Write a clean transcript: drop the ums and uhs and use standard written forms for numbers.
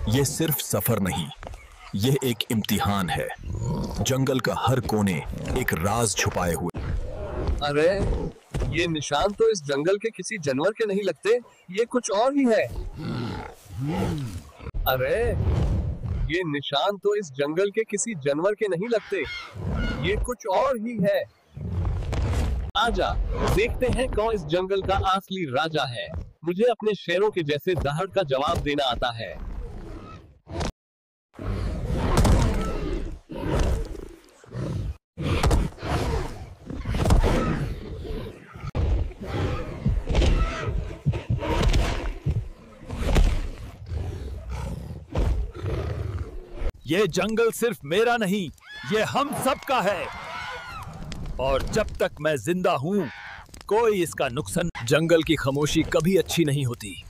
ये सिर्फ सफर नहीं, ये एक इम्तिहान है। जंगल का हर कोने एक राज छुपाए हुए। अरे, ये निशान तो इस जंगल के किसी जानवर के नहीं लगते, ये कुछ और ही है। अरे, ये निशान तो इस जंगल के किसी जानवर के नहीं लगते, ये कुछ और ही है। आजा, देखते हैं कौन इस जंगल का असली राजा है। मुझे अपने शेरों के जैसे दहाड़ का जवाब देना आता है। ये जंगल सिर्फ मेरा नहीं, ये हम सब का है। और जब तक मैं जिंदा हूं, कोई इसका नुकसान। जंगल की खामोशी कभी अच्छी नहीं होती।